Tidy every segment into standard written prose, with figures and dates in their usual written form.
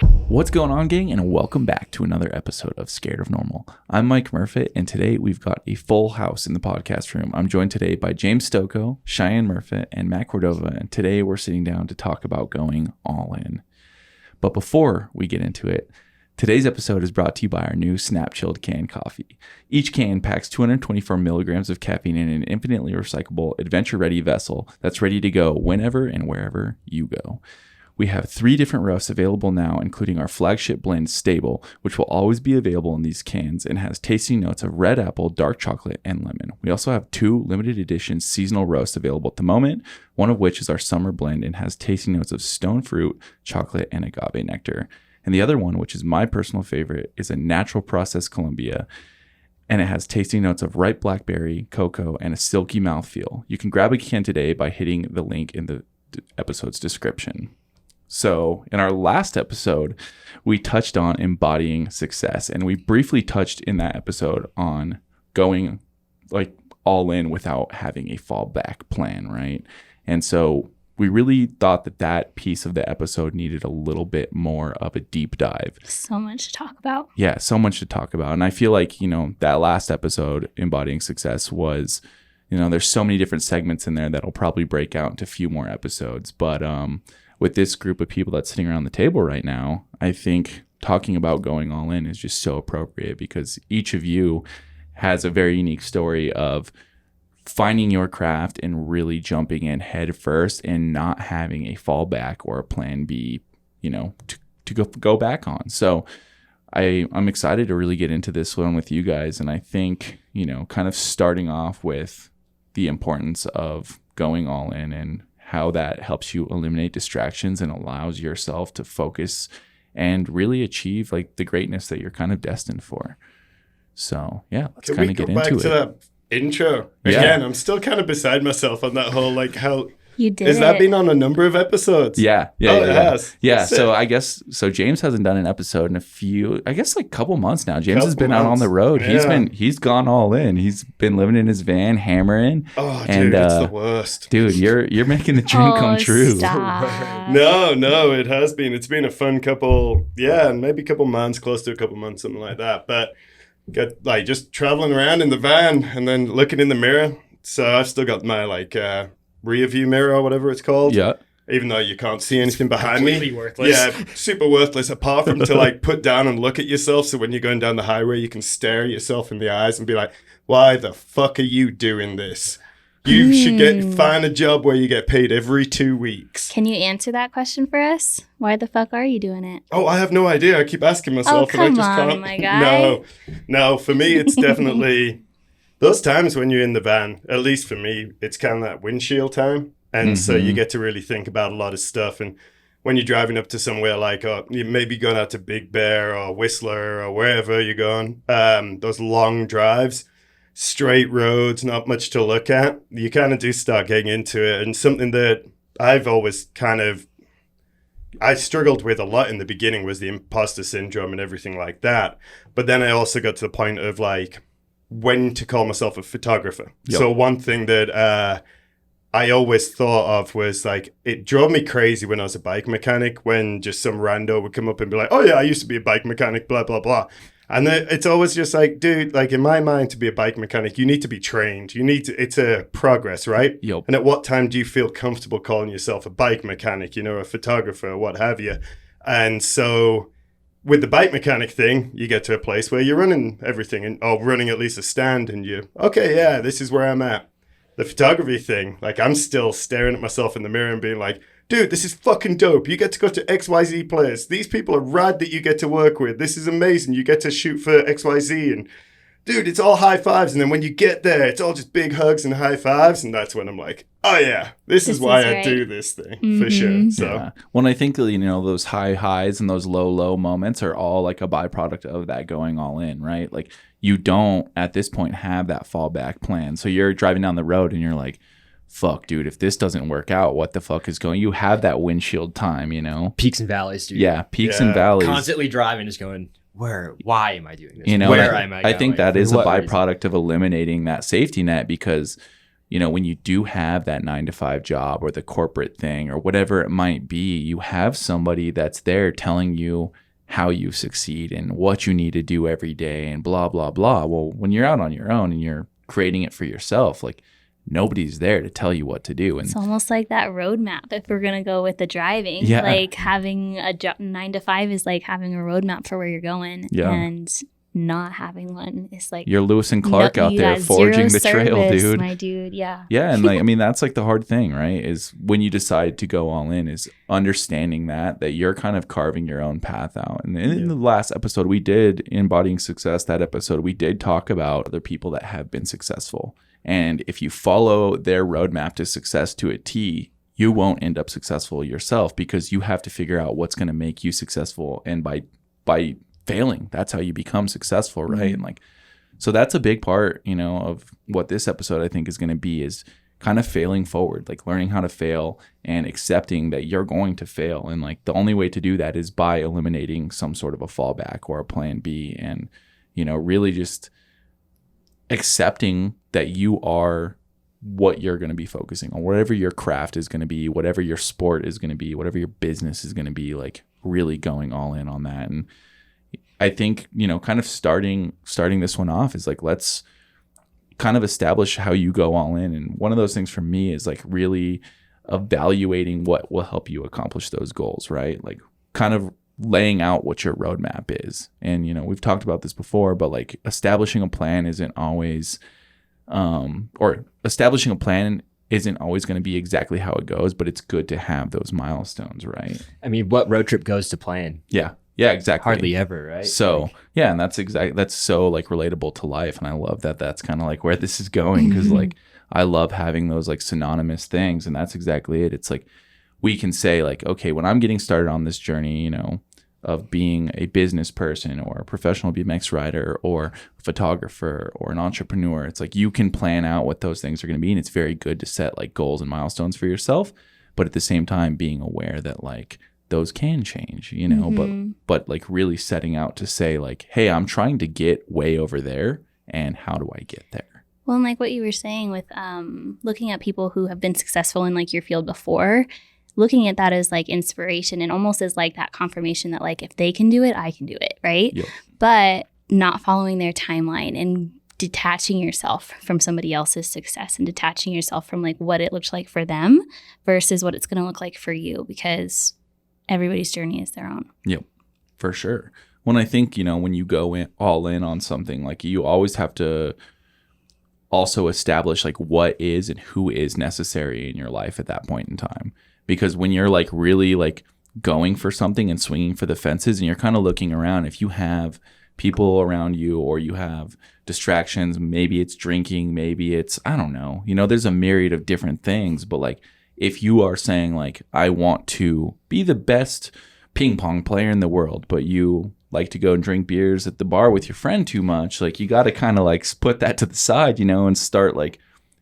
What's going on, gang, and welcome back to another episode of Scared of Normal. I'm Mike Murphy, and today we've got a full house in the podcast room. I'm joined today by James Stokoe, Cheyenne Murphy, and Matt Cordova, and today we're sitting down to talk about going all in. But before we get into it, today's episode is brought to you by our new Snap Chilled canned coffee. Each can packs 224 milligrams of caffeine in an infinitely recyclable, adventure-ready vessel that's ready to go whenever and wherever you go. We have 3 different roasts available now, including our flagship blend, Stable, which will always be available in these cans and has tasty notes of red apple, dark chocolate, and lemon. We also have 2 limited edition seasonal roasts available at the moment, one of which is our summer blend and has tasty notes of stone fruit, chocolate, and agave nectar. And the other one, which is my personal favorite, is a natural processed Colombia, and it has tasty notes of ripe blackberry, cocoa, and a silky mouthfeel. You can grab a can today by hitting the link in the episode's description. So in our last episode, we touched on embodying success, and we briefly touched in that episode on going like all in without having a fallback plan, right? And so we really thought that that piece of the episode needed a little bit more of a deep dive. So much to talk about. Yeah, so much to talk about. And I feel like, that last episode, embodying success, was, there's so many different segments in there that'll probably break out into a few more episodes. But with this group of people that's sitting around the table right now, I think talking about going all in is just so appropriate because each of you has a very unique story of finding your craft and really jumping in head first and not having a fallback or a plan B, to go back on. So I'm excited to really get into this one with you guys. And I think, kind of starting off with the importance of going all in and how that helps you eliminate distractions and allows yourself to focus and really achieve like the greatness that you're kind of destined for. So yeah, let's kind of get into it. Can we go back to that intro? Again, I'm still kind of beside myself on that whole, like, how... You did. Has that been on a number of episodes? Yeah. It has. Yeah. So I guess James hasn't done an episode in a couple months now. James has been out on the road. Yeah. He's gone all in. He's been living in his van, hammering. Oh, dude, it's the worst. Dude, you're making the dream come true. Stop. No, it has been. It's been a fun couple, maybe a couple months, close to a couple months, something like that. But just traveling around in the van and then looking in the mirror. So I've still got my rear view mirror or whatever it's called. Yeah. Even though you can't see anything behind me. Completely worthless. Yeah, super worthless apart from to put down and look at yourself. So when you're going down the highway, you can stare at yourself in the eyes and be like, why the fuck are you doing this? You should find a job where you get paid every 2 weeks. Can you answer that question for us? Why the fuck are you doing it? Oh, I have no idea. I keep asking myself and I just can't. My guy. No, for me, it's definitely those times when you're in the van, at least for me, it's kind of that windshield time. And so you get to really think about a lot of stuff. And when you're driving up to somewhere you maybe going out to Big Bear or Whistler or wherever you're going, those long drives, straight roads, not much to look at, you kind of do start getting into it. And something that I've always I struggled with a lot in the beginning was the imposter syndrome and everything like that. But then I also got to the point of when to call myself a photographer. Yep. So one thing that I always thought of was it drove me crazy when I was a bike mechanic when just some rando would come up and be like, oh yeah, I used to be a bike mechanic, blah, blah, blah. And it's always just dude, in my mind, to be a bike mechanic, you need to be trained. It's a progress, right? Yep. And at what time do you feel comfortable calling yourself a bike mechanic, a photographer, what have you? And so with the bike mechanic thing, you get to a place where you're running everything or running at least a stand and this is where I'm at. The photography thing, I'm still staring at myself in the mirror and being like, dude, this is fucking dope. You get to go to XYZ place. These people are rad that you get to work with. This is amazing. You get to shoot for XYZ. And dude, it's all high fives. And then when you get there, it's all just big hugs and high fives. And that's when I'm like, oh yeah, this is why I do this thing for sure. So yeah. When I think, those high highs and those low moments are all a byproduct of that going all in, right? You don't at this point have that fallback plan. So you're driving down the road and you're like, fuck, dude, if this doesn't work out, what the fuck is going? You have that windshield time, Peaks and valleys, dude. Yeah, peaks and valleys. Constantly driving, just going, why am I doing this? Where am I going? I think that is a byproduct of eliminating that safety net because when you do have that 9 to 5 job or the corporate thing or whatever it might be, you have somebody that's there telling you how you succeed and what you need to do every day and blah, blah, blah. Well, when you're out on your own and you're creating it for yourself, like nobody's there to tell you what to do. And it's almost like that roadmap if we're going to go with the driving. Yeah. Like having a 9 to 5 is like having a roadmap for where you're going. Yeah. And not having one is like you're Lewis and Clark out there forging the trail, dude. My dude, yeah. Yeah, and like I mean that's like the hard thing, right? Is when you decide to go all in is understanding that you're kind of carving your own path out. And in the last episode we did, Embodying Success, that episode we did talk about other people that have been successful. And if you follow their roadmap to success to a T, you won't end up successful yourself because you have to figure out what's going to make you successful, and by failing, that's how you become successful, right? Mm-hmm. And like, so that's a big part, of what this episode I think is going to be, is kind of failing forward, like learning how to fail and accepting that you're going to fail. And like the only way to do that is by eliminating some sort of a fallback or a plan B, and really just accepting that you are what you're going to be focusing on, whatever your craft is going to be, whatever your sport is going to be, whatever your business is going to be, like really going all in on that. And I think, kind of starting this one off is like, let's kind of establish how you go all in. And one of those things for me is like really evaluating what will help you accomplish those goals, right? Like kind of laying out what your roadmap is. And, we've talked about this before, but like establishing a plan isn't always, or establishing a plan isn't always going to be exactly how it goes, but it's good to have those milestones, right? I mean, what road trip goes to plan? Yeah, exactly. Hardly ever, right? So, yeah, and that's so like relatable to life. And I love that that's kind of like where this is going, because like I love having those like synonymous things. And that's exactly it. It's like we can say like, okay, when I'm getting started on this journey, of being a business person or a professional BMX rider or a photographer or an entrepreneur, it's like you can plan out what those things are going to be. And it's very good to set like goals and milestones for yourself. But at the same time, being aware that like those can change, but like really setting out to say like, hey, I'm trying to get way over there, and how do I get there? Well, and like what you were saying with looking at people who have been successful in like your field before, looking at that as like inspiration and almost as like that confirmation that like if they can do it, I can do it, right? Yep. But not following their timeline and detaching yourself from somebody else's success and detaching yourself from like what it looks like for them versus what it's going to look like for you, because everybody's journey is their own. Yep, for sure. When I think, when you go all in on something, like you always have to also establish like what is and who is necessary in your life at that point in time. Because when you're like really like going for something and swinging for the fences and you're kind of looking around, if you have people around you or you have distractions, maybe it's drinking, maybe it's, I don't know, there's a myriad of different things, but like, if you are saying like, I want to be the best ping pong player in the world, but you like to go and drink beers at the bar with your friend too much, like you got to kind of like put that to the side, and start like,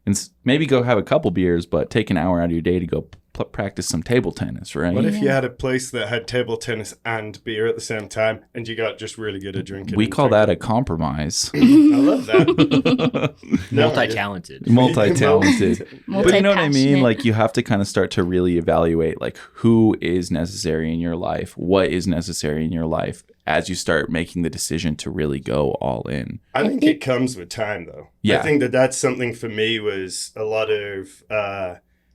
and maybe go have a couple beers, but take an hour out of your day to go practice some table tennis, right? What if you had a place that had table tennis and beer at the same time, and you got just really good at drinking? We call that a compromise. I love that. Multi-talented. Multi-talented. But you know what I mean? Multi-passionate. Like you have to kind of start to really evaluate like who is necessary in your life, what is necessary in your life as you start making the decision to really go all in. I think it comes with time, though. Yeah. I think that's something for me was a lot of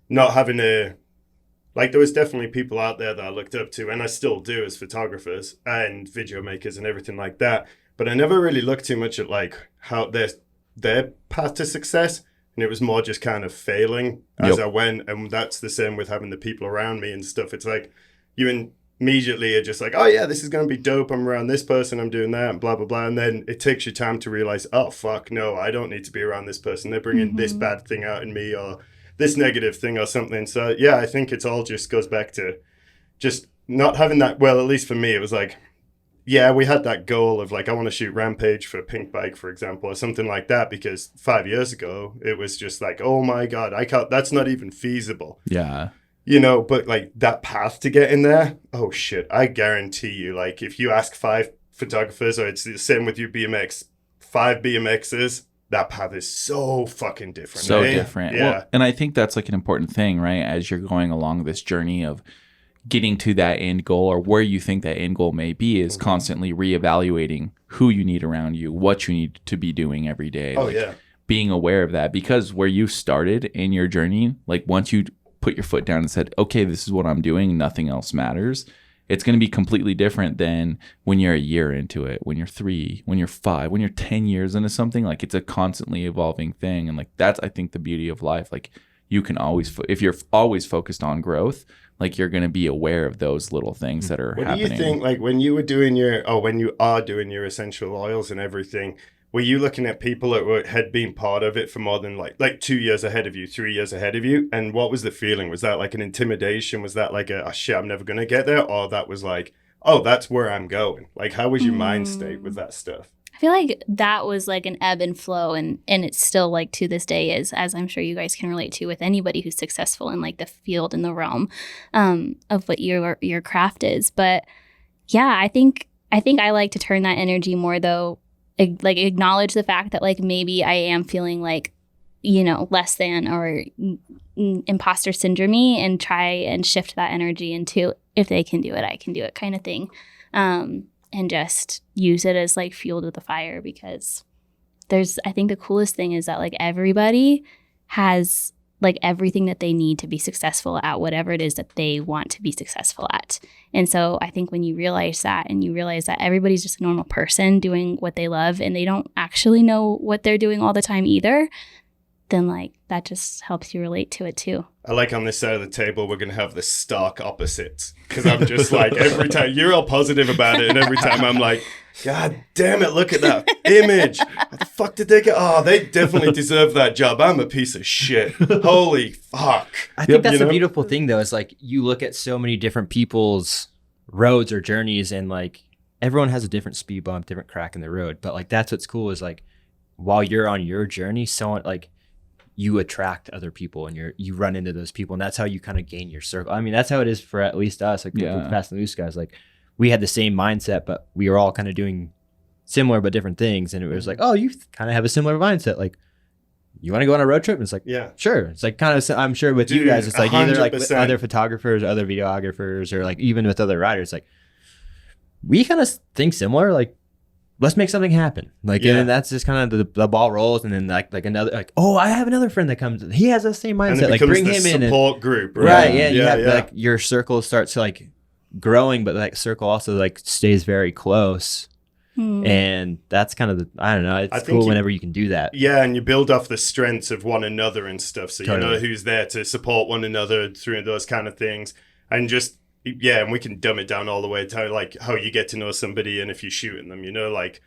not having a... Like, there was definitely people out there that I looked up to, and I still do as photographers and video makers and everything like that. But I never really looked too much at, like, how their path to success. And it was more just kind of failing as I went. And that's the same with having the people around me and stuff. It's like you immediately are just like, oh, yeah, this is going to be dope. I'm around this person. I'm doing that and blah, blah, blah. And then it takes you time to realize, oh, fuck, no, I don't need to be around this person. They're bringing this bad thing out in me or this negative thing or something. So yeah, I think it's all just goes back to just not having that. Well, at least for me, it was like, yeah, we had that goal of like, I want to shoot Rampage for Pink Bike, for example, or something like that, because 5 years ago, it was just like, oh my God, I can't, that's not even feasible. Yeah. But like that path to get in there, oh shit, I guarantee you, like if you ask 5 photographers, or it's the same with you BMX, 5 BMXers, that path is so fucking different. So different. Yeah. Well, and I think that's like an important thing, right? As you're going along this journey of getting to that end goal, or where you think that end goal may be, is constantly reevaluating who you need around you, what you need to be doing every day. Oh, yeah. Being aware of that, because where you started in your journey, like once you put your foot down and said, okay, this is what I'm doing, nothing else matters, it's going to be completely different than when you're a year into it, when you're 3, when you're 5, when you're 10 years into something. Like, it's a constantly evolving thing. And like, that's, I think, the beauty of life. Like, you can always, if you're always focused on growth, like, you're going to be aware of those little things that are happening. What do you think, like, when you are doing your essential oils and everything, were you looking at people that had been part of it for more than like 2 years ahead of you, 3 years ahead of you? And what was the feeling? Was that like an intimidation? Was that like oh shit, I'm never going to get there? Or that was like, oh, that's where I'm going? Like, how was your mind state with that stuff? I feel like that was like an ebb and flow, and it's still like to this day is, as I'm sure you guys can relate to with anybody who's successful in like the field and the realm of what your craft is. But yeah, I think I like to turn that energy more though, like acknowledge the fact that like maybe I am feeling like, you know, less than or imposter syndrome, and try and shift that energy into, if they can do it, I can do it kind of thing. And just use it as like fuel to the fire, because I think the coolest thing is that like everybody has like everything that they need to be successful at whatever it is that they want to be successful at. And so I think when you realize that, and you realize that everybody's just a normal person doing what they love, and they don't actually know what they're doing all the time either, then like that just helps you relate to it too. I like on this side of the table, we're going to have the stark opposites, because I'm just like, every time you're all positive about it, and every time I'm like, God damn it, look at that image. What the fuck did they get? Oh, they definitely deserve that job. I'm a piece of shit. Holy fuck. I think that's the beautiful thing, though, is like you look at so many different people's roads or journeys, and like everyone has a different speed bump, different crack in the road. But like that's what's cool, is like while you're on your journey, someone like you attract other people, and you run into those people, and that's how you kind of gain your circle. I mean, that's how it is for at least us, like with Fast and Loose guys. Like, we had the same mindset, but we were all kind of doing similar but different things. And it was like, oh, you kind of have a similar mindset. Like, you want to go on a road trip? And it's like, yeah, sure. It's like kind of, I'm sure with you guys, it's like 100%. Either like with other photographers, other videographers, or like even with other riders, like we kind of think similar. Like, let's make something happen. Like, and then that's just kind of the ball rolls. And then like another, like, oh, I have another friend that comes. He has the same mindset. Like, bring him in. Support group, right? Yeah, you have like your circle starts like growing, but that circle also like stays very close. And that's kind of I don't know, it's cool whenever you can do that. Yeah, and you build off the strengths of one another and stuff, so you know who's there to support one another through those kind of things. And just and we can dumb it down all the way to like how you get to know somebody, and if you're shooting them, you know, like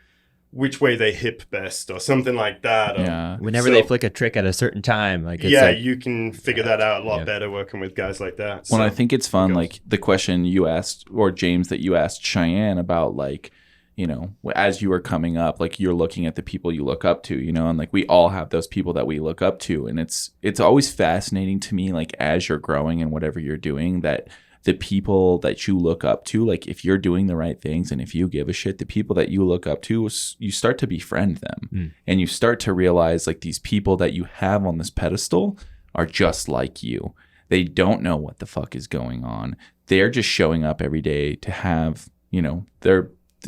which way they hip best or something like that. Whenever they flick a trick at a certain time, like it's like, you can figure that out a lot better working with guys like that. Well, I think it's fun, like the question you asked, or James, that you asked Cheyenne about, like, you know, as you were coming up, like you're looking at the people you look up to, you know, and like we all have those people that we look up to. And it's always fascinating to me, like as you're growing and whatever you're doing, that the people that you look up to, like if you're doing the right things and if you give a shit, the people that you look up to, you start to befriend them. And you start to realize like these people that you have on this pedestal are just like you. They don't know what the fuck is going on. They're just showing up every day to have, you know,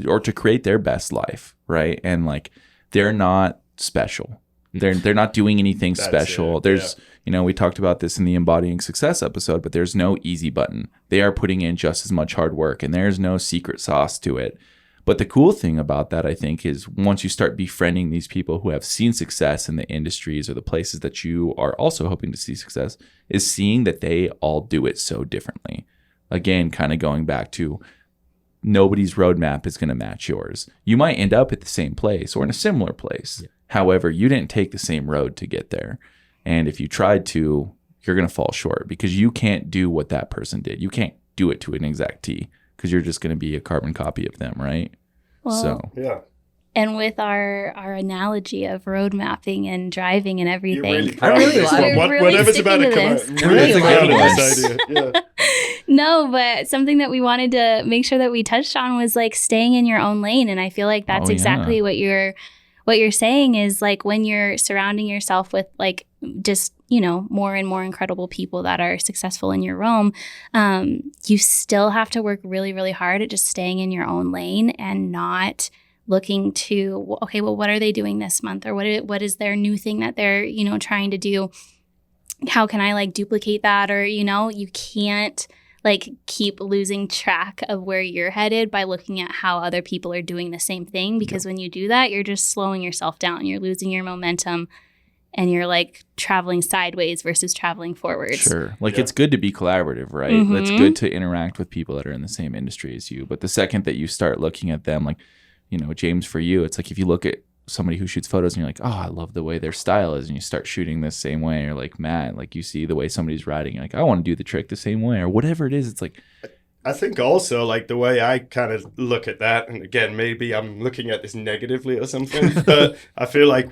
or to create their best life, right? And like they're not special. They're not doing anything special. There's you know, we talked about this in the Embodying Success episode, but there's no easy button. They are putting in just as much hard work, and there's no secret sauce to it. But the cool thing about that, I think, is once you start befriending these people who have seen success in the industries or the places that you are also hoping to see success, is seeing that they all do it so differently. Again, kind of going back to nobody's roadmap is going to match yours. You might end up at the same place or in a similar place. Yeah. However, you didn't take the same road to get there. And if you tried to, you're going to fall short because you can't do what that person did. You can't do it to an exact T because you're just going to be a carbon copy of them, right? Well, and with our analogy of road mapping and driving and everything. I really like whatever's about to come out. Really like this idea. Yeah. No, but something that we wanted to make sure that we touched on was like staying in your own lane. And I feel like that's exactly what what you're saying is like when you're surrounding yourself with like just, you know, more and more incredible people that are successful in your realm, you still have to work really, really hard at just staying in your own lane and not looking to, okay, well, what are they doing this month? Or what is their new thing that they're, you know, trying to do? How can I like duplicate that? Or, you know, you can't like keep losing track of where you're headed by looking at how other people are doing the same thing. Because when you do that, you're just slowing yourself down. You're losing your momentum and you're like traveling sideways versus traveling forwards. Sure. Like it's good to be collaborative, right? It's good to interact with people that are in the same industry as you. But the second that you start looking at them, like, you know, James, for you, it's like if you look at somebody who shoots photos and you're like, oh, I love the way their style is, and you start shooting the same way, or like Matt, like you see the way somebody's riding, you're like, I want to do the trick the same way, or whatever it is. It's like, I think also like the way I kind of look at that, and again, maybe I'm looking at this negatively or something, but I feel like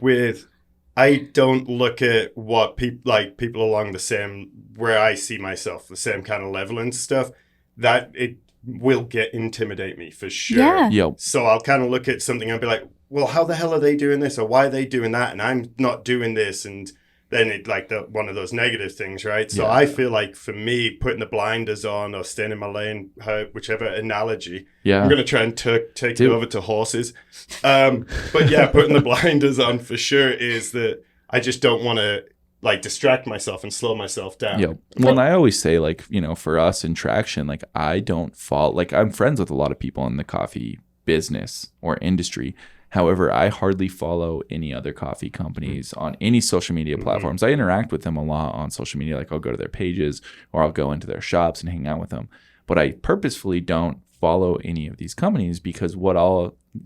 I don't look at what people along the same, where I see myself, the same kind of level and stuff, that it will intimidate me for sure. Yeah. yo, So I'll kind of look at something and be like, well, how the hell are they doing this? Or why are they doing that? And I'm not doing this. And then it like one of those negative things, right? So I feel like for me, putting the blinders on or staying in my lane, whichever analogy, I'm going to try and take it over to horses. But yeah, putting the blinders on for sure is that I just don't want to like distract myself and slow myself down. Well, and I always say, like, you know, for us in Traction, like I don't fall, like I'm friends with a lot of people in the coffee business or industry. However, I hardly follow any other coffee companies on any social media platforms. I interact with them a lot on social media. Like I'll go to their pages or I'll go into their shops and hang out with them. But I purposefully don't follow any of these companies because what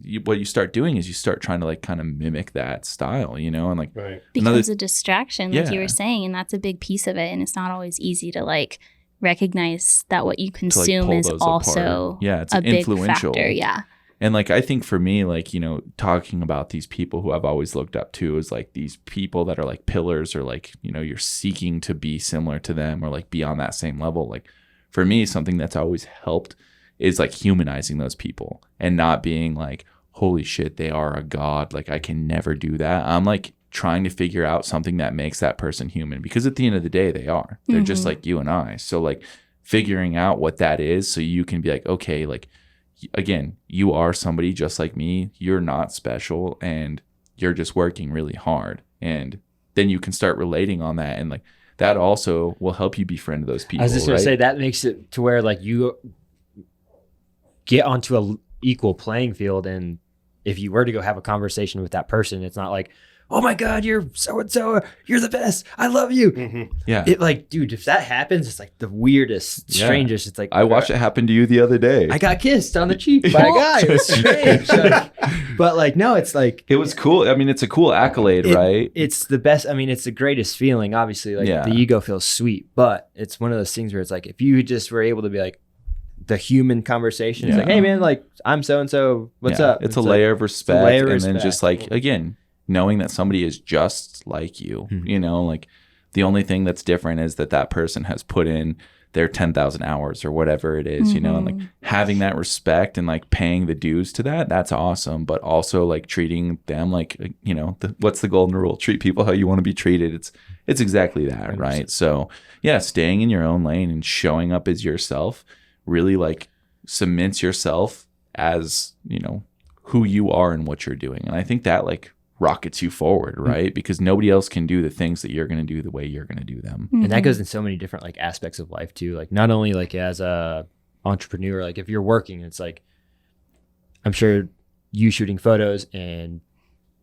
you start doing is you start trying to like kind of mimic that style, you know, and like becomes a distraction, like you were saying, and that's a big piece of it. And it's not always easy to like recognize that what you consume is also it's a big influential factor. Yeah. And like, I think for me, like, you know, talking about these people who I've always looked up to is like these people that are like pillars, or like, you know, you're seeking to be similar to them or like be on that same level. Like for me, something that's always helped is like humanizing those people and not being like, holy shit, they are a god. Like I can never do that. I'm like trying to figure out something that makes that person human, because at the end of the day, they're just like you and I. So like figuring out what that is so you can be like, okay, like, again, you are somebody just like me. You're not special and you're just working really hard. And then you can start relating on that. And like that also will help you befriend those people. I was just going to say that makes it to where like you get onto a equal playing field. And if you were to go have a conversation with that person, it's not like, oh my God, you're so-and-so, you're the best, I love you. Yeah. It like, dude, if that happens, it's like the weirdest, strangest. It's like, I watched it happen to you the other day. I got kissed on the cheek by a guy. It was strange. Like, but like, no, it's like, it was cool. I mean, it's a cool accolade, right? It's the best. I mean, it's the greatest feeling, obviously. Like the ego feels sweet, but it's one of those things where it's like, if you just were able to be like, the human conversation, it's like, hey man, like I'm so-and-so, what's up? It's a layer of respect. And then just like, again, knowing that somebody is just like you, you know, like the only thing that's different is that person has put in their 10,000 hours or whatever it is, you know, and like having that respect and like paying the dues to that's awesome. But also like treating them like, you know, what's the golden rule? Treat people how you want to be treated. It's exactly that, 100%. Right? So yeah, staying in your own lane and showing up as yourself really like cements yourself as, you know, who you are and what you're doing. And I think that like rockets you forward, right? Because nobody else can do the things that you're going to do the way you're going to do them. And that goes in so many different like aspects of life too. Like not only like as a entrepreneur, like if you're working, it's like, I'm sure you shooting photos and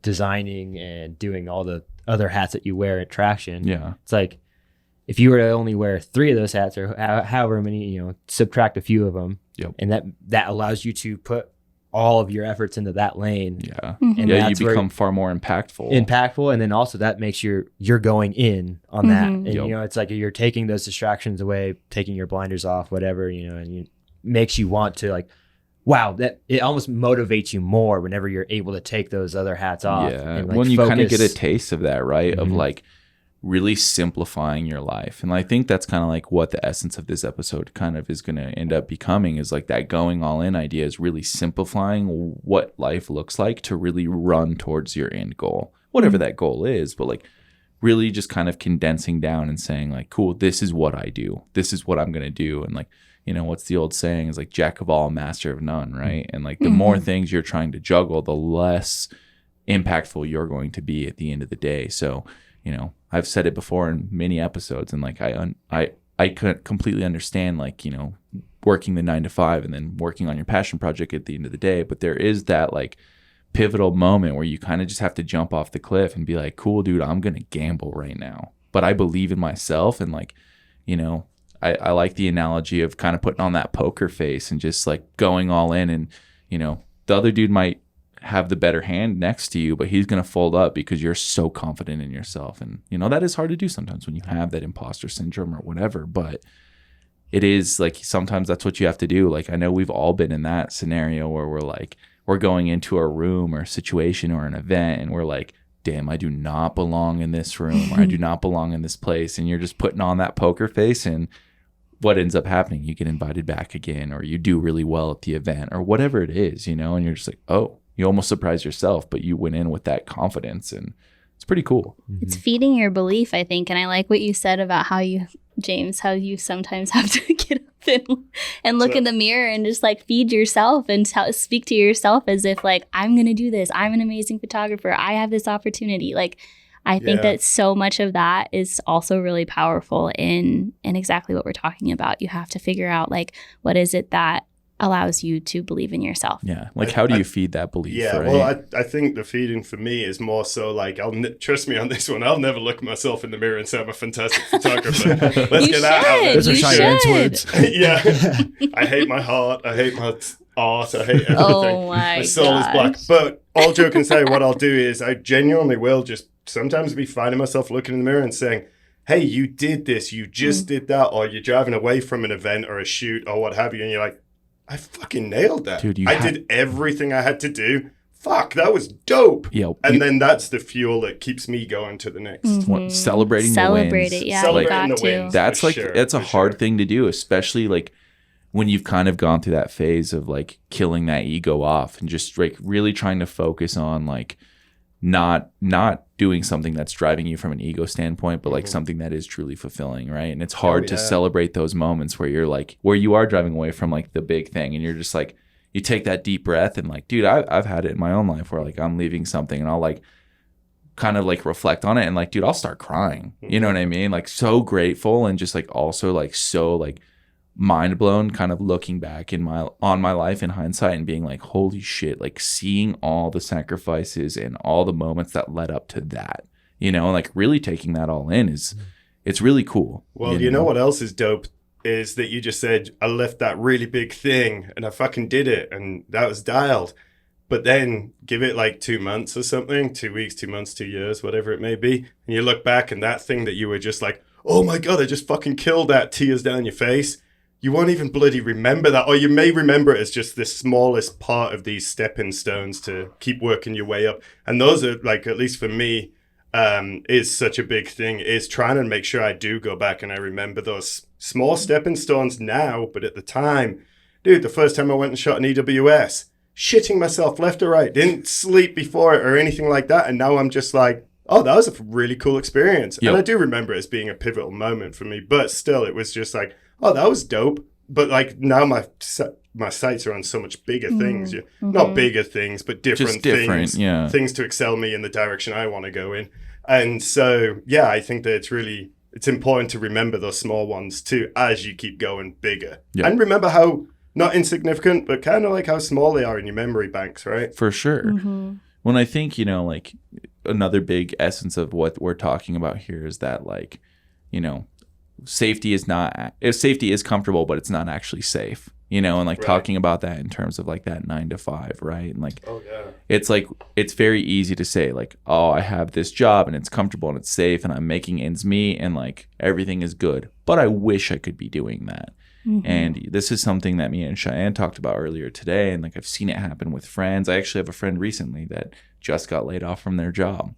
designing and doing all the other hats that you wear at Traction. Yeah. It's like, if you were to only wear 3 of those hats or however many, you know, subtract a few of them, and that allows you to put all of your efforts into that lane. Yeah. And you become far more impactful. And then also that makes you're going in on that. And, you know, it's like you're taking those distractions away, taking your blinders off, whatever, you know, and it makes you want to like, wow, that it almost motivates you more whenever you're able to take those other hats off. Yeah. And, like, when you kind of get a taste of that, right? Of like really simplifying your life. And I think that's kind of like what the essence of this episode kind of is going to end up becoming, is like that going all in idea is really simplifying what life looks like to really run towards your end goal, whatever that goal is. But like really just kind of condensing down and saying like, cool, this is what I do. This is what I'm going to do. And like, you know, what's the old saying is like jack of all, master of none, right? And like the more things you're trying to juggle, the less impactful you're going to be at the end of the day. So, you know, I've said it before in many episodes, and like I could completely understand like, you know, working the 9 to 5 and then working on your passion project at the end of the day. But there is that like pivotal moment where you kind of just have to jump off the cliff and be like, cool, dude, I'm going to gamble right now, but I believe in myself. And like, you know, I like the analogy of kind of putting on that poker face and just like going all in. And, you know, the other dude might have the better hand next to you, but he's going to fold up because you're so confident in yourself. And, you know, that is hard to do sometimes when you have that imposter syndrome or whatever, but it is like, sometimes that's what you have to do. Like, I know we've all been in that scenario where we're like, we're going into a room or a situation or an event and we're like, damn, I do not belong in this room or I do not belong in this place. And you're just putting on that poker face, and what ends up happening, you get invited back again, or you do really well at the event or whatever it is, you know, and you're just like, oh, you almost surprise yourself, but you went in with that confidence, and it's pretty cool. It's feeding your belief, I think. And I like what you said about how you, James, how you sometimes have to get up and look in the mirror and just like feed yourself and speak to yourself as if like, I'm going to do this. I'm an amazing photographer. I have this opportunity. Like, I think that so much of that is also really powerful in exactly what we're talking about. You have to figure out like, what is it that allows you to believe in yourself? Yeah. Like, how do you feed that belief? Yeah. Right? Well, I think the feeding for me is more so like, trust me on this one. I'll never look myself in the mirror and say I'm a fantastic photographer. Let's get that out there. Those are Cheyenne's words. Yeah. I hate my heart. I hate my art. I hate everything. Oh my soul is black. But all joking aside, what I'll do is I genuinely will just sometimes be finding myself looking in the mirror and saying, hey, you did this, you just did that, or you're driving away from an event or a shoot or what have you, and you're like, I fucking nailed that. Dude, I did everything I had to do. Fuck, that was dope. Yeah, and then that's the fuel that keeps me going to the next. Celebrating the wins. It, yeah, Celebrating you the got wins. to. That's like, that's a hard thing to do, especially like when you've kind of gone through that phase of like killing that ego off and just like really trying to focus on like not doing something that's driving you from an ego standpoint, but like something that is truly fulfilling, right? And it's hard to celebrate those moments where you're like, where you are driving away from like the big thing, and you're just like, you take that deep breath and like, dude, I've had it in my own life where like I'm leaving something and I'll like kind of like reflect on it and like, dude, I'll start crying. You know what I mean? Like so grateful, and just like also like so like mind blown, kind of looking back on my life in hindsight and being like, holy shit, like seeing all the sacrifices and all the moments that led up to that, you know, and like really taking that all in it's really cool. Well, you know what else is dope is that you just said, I left that really big thing and I fucking did it, and that was dialed. But then give it like 2 months or something, 2 weeks, 2 months, 2 years, whatever it may be, and you look back and that thing that you were just like, oh my God, I just fucking killed that, tears down your face. You won't even bloody remember that. Or you may remember it as just the smallest part of these stepping stones to keep working your way up. And those are like, at least for me, is such a big thing, is trying to make sure I do go back and I remember those small stepping stones now. But at the time, dude, the first time I went and shot an EWS, shitting myself left or right, didn't sleep before it or anything like that. And now I'm just like, oh, that was a really cool experience. Yep. And I do remember it as being a pivotal moment for me, but still it was just like, oh, that was dope. But like now my sights are on so much bigger things. Not bigger things, but different things. Yeah. Things to excel me in the direction I want to go in. And so, yeah, I think that it's important to remember those small ones too as you keep going bigger. Yep. And remember how, not insignificant, but kind of like how small they are in your memory banks, right? For sure. When I think, you know, like another big essence of what we're talking about here is that, like, you know, safety is comfortable, but it's not actually safe, you know, and like talking about that in terms of like that 9 to 5, right? And like, it's like, it's very easy to say like, oh, I have this job and it's comfortable and it's safe and I'm making ends meet and like everything is good, but I wish I could be doing that. And this is something that me and Cheyenne talked about earlier today. And like, I've seen it happen with friends. I actually have a friend recently that just got laid off from their job.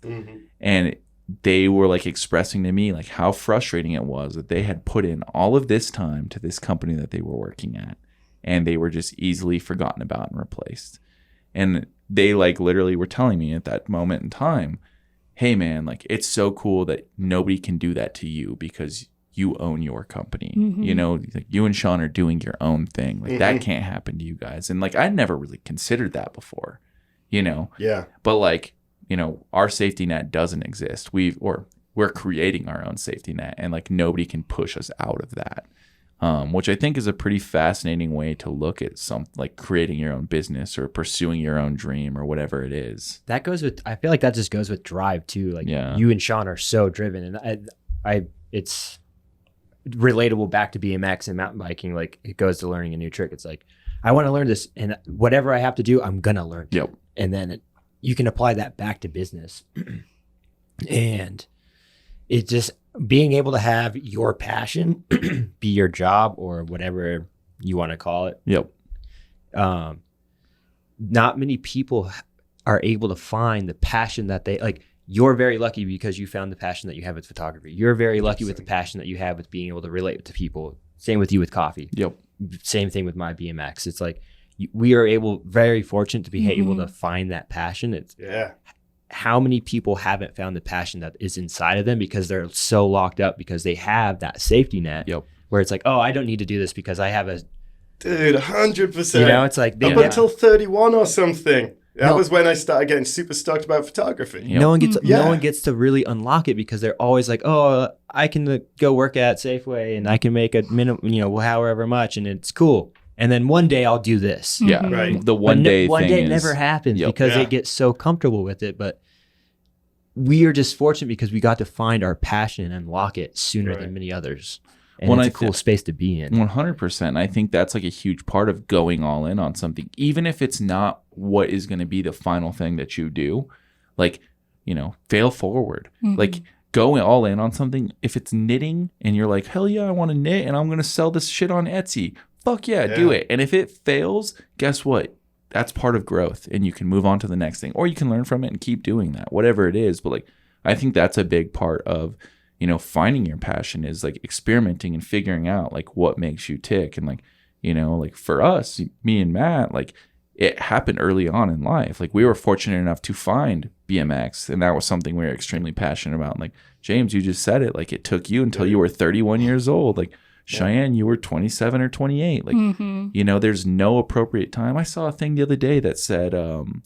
And they were like expressing to me like how frustrating it was that they had put in all of this time to this company that they were working at, and they were just easily forgotten about and replaced. And they like literally were telling me at that moment in time, hey man, like it's so cool that nobody can do that to you because you own your company. You know, like you and Sean are doing your own thing. Like that can't happen to you guys. And like I'd never really considered that before, you know. Yeah. But like, you know, our safety net doesn't exist. We're creating our own safety net, and like nobody can push us out of that. Which I think is a pretty fascinating way to look at something like creating your own business or pursuing your own dream or whatever it is. That goes with, I feel like that just goes with drive too. Like Yeah. you and Sean are so driven, and I it's relatable back to BMX and mountain biking. Like it goes to learning a new trick. It's like, I want to learn this, and whatever I have to do, I'm going to learn. Yep. And then you can apply that back to business. And it just being able to have your passion be your job or whatever you want to call it. Yep. Not many people are able to find the passion that they like. You're very lucky because you found the passion that you have with photography. You're very lucky with the passion that you have with being able to relate to people. Same with you with coffee. Yep. Same thing with my BMX. It's like we are very fortunate to be able to find that passion. It's how many people haven't found the passion that is inside of them because they're so locked up because they have that safety net. Yep. Where it's like, oh, I don't need to do this because I have a Dude, 100%. You know, it's like up until 31 or something. That was when I started getting super stoked about photography. Yep. No one gets to really unlock it because they're always like, oh, I can go work at Safeway and I can make a minimum, you know, however much, and it's cool. And then one day I'll do this. Yeah. Right. The one day thing never happens Yep. because they get so comfortable with it. But we are just fortunate because we got to find our passion and unlock it sooner than many others. And it's a cool space to be in. 100%. I think that's like a huge part of going all in on something, even if it's not what is going to be the final thing that you do. Like, you know, fail forward. Like going all in on something. If it's knitting and you're like, hell yeah, I want to knit and I'm going to sell this shit on Etsy. Fuck yeah, do it. And if it fails, guess what? That's part of growth and you can move on to the next thing, or you can learn from it and keep doing that, whatever it is. But like, I think that's a big part of, you know, finding your passion is like experimenting and figuring out like what makes you tick. And like, you know, like for us, me and Matt, like it happened early on in life. Like we were fortunate enough to find BMX, and that was something we were extremely passionate about. And like, James, you just said it, like it took you until you were 31 years old. Like Cheyenne, you were 27 or 28. Like, you know, there's no appropriate time. I saw a thing the other day that said,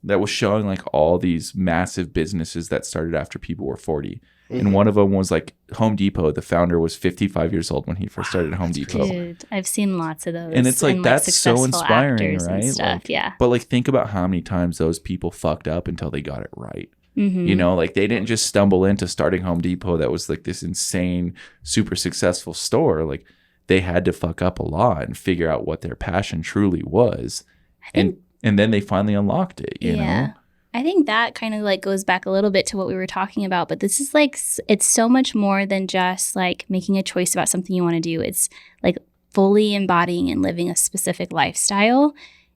that was showing like all these massive businesses that started after people were 40. And one of them was like Home Depot. The founder was 55 years old when he first started Home Depot. Dude, I've seen lots of those. And it's like, that's so inspiring, right? Stuff, like, but like, think about how many times those people fucked up until they got it right. You know, like they didn't just stumble into starting Home Depot that was like this insane, super successful store. Like they had to fuck up a lot and figure out what their passion truly was. And then they finally unlocked it, you know? I think that kind of like goes back a little bit to what we were talking about, but this is like, it's so much more than just like making a choice about something you want to do. It's like fully embodying and living a specific lifestyle,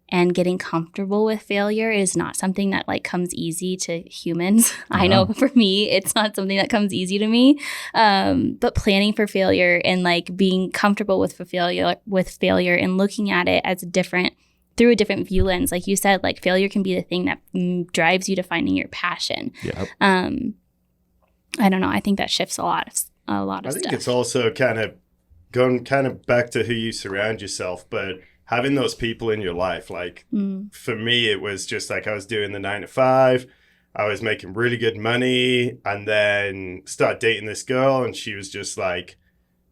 and getting comfortable with failure is not something that like comes easy to humans. I know for me, it's not something that comes easy to me. But planning for failure and like being comfortable with failure and looking at it as through a different view lens. Like you said, like failure can be the thing that drives you to finding your passion. Yep. I don't know. I think that shifts a lot of I stuff. think it's also kind of going kind of back to who you surround yourself, but having those people in your life. Like for me, it was just like I was doing the 9 to 5. I was making really good money, and then started dating this girl, and she was just like,